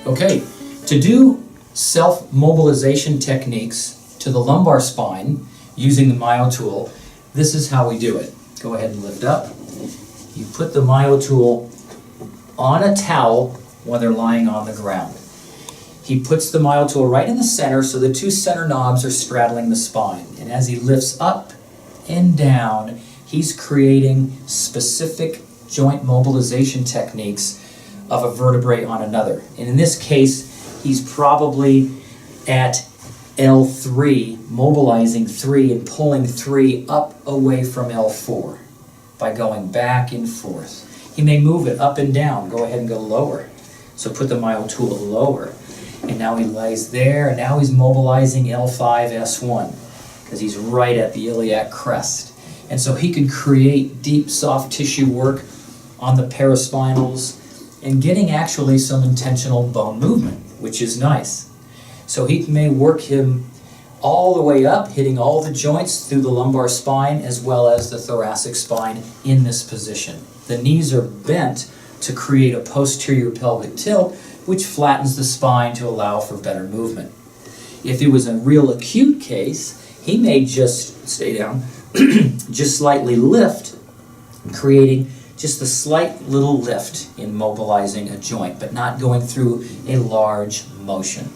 Okay, to do self-mobilization techniques to the lumbar spine using the MyoTool, this is how we do it. Go ahead and lift up. You put the MyoTool on a towel while they're lying on the ground. He puts the MyoTool right in the center so the two center knobs are straddling the spine. And as he lifts up and down, he's creating specific joint mobilization techniques of a vertebrae on another. And in this case, he's probably at L3, mobilizing 3 and pulling 3 up away from L4 by going back and forth. He may move it up and down. Go ahead and go lower. So put the MyoTool lower. And now he lies there, and now he's mobilizing L5, S1, because he's right at the iliac crest. And so he can create deep, soft tissue work on the paraspinals and getting actually some intentional bone movement, which is nice. So he may work him all the way up, hitting all the joints through the lumbar spine as well as the thoracic spine in this position. The knees are bent to create a posterior pelvic tilt, which flattens the spine to allow for better movement. If it was a real acute case, he may just stay down, just slightly lift, creating just a slight little lift in mobilizing a joint, but not going through a large motion.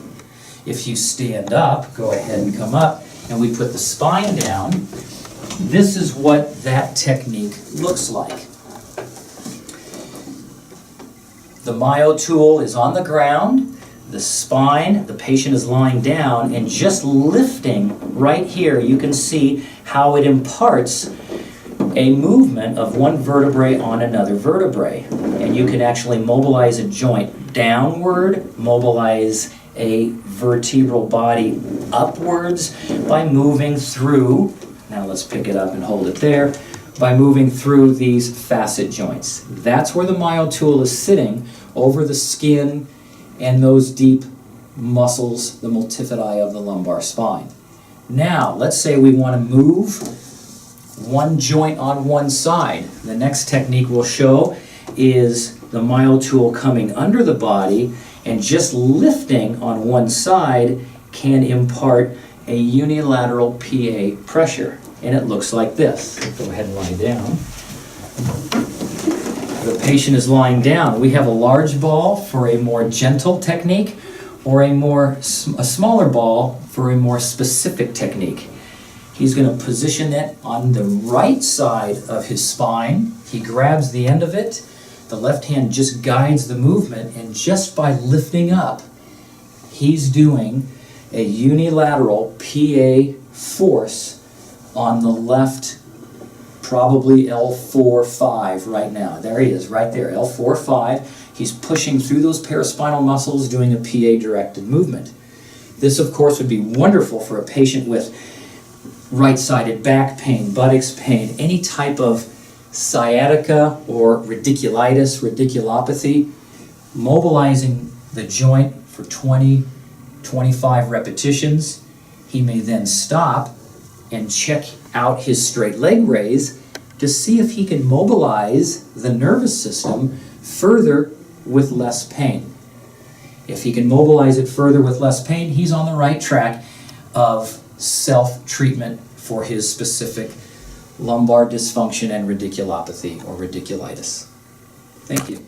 If you stand up, go ahead and come up, and we put the spine down. This is what that technique looks like. The MyoTool is on the ground, the spine, the patient is lying down, and just lifting right here, you can see how it imparts a movement of one vertebrae on another vertebrae. And you can actually mobilize a joint downward, mobilize a vertebral body upwards by moving through, now let's pick it up and hold it there, by moving through these facet joints. That's where the MyoTool is sitting, over the skin and those deep muscles, the multifidi of the lumbar spine. Now, let's say we want to move one joint on one side. The next technique we'll show is the MyoTool coming under the body and just lifting on one side can impart a unilateral PA pressure. And it looks like this. Go ahead and lie down. The patient is lying down. We have a large ball for a more gentle technique or a smaller ball for a more specific technique. He's going to position it on the right side of his spine. He grabs the end of it. The left hand just guides the movement, and just by lifting up, he's doing a unilateral PA force on the left, probably L4-5 right now. There he is, right there, L4-5. He's pushing through those paraspinal muscles, doing a PA-directed movement. This, of course, would be wonderful for a patient with right-sided back pain, buttocks pain, any type of sciatica or radiculitis, radiculopathy. Mobilizing the joint for 20, 25 repetitions. He may then stop and check out his straight leg raise to see if he can mobilize the nervous system further with less pain. If he can mobilize it further with less pain, he's on the right track of self-treatment for his specific lumbar dysfunction and radiculopathy or radiculitis. Thank you.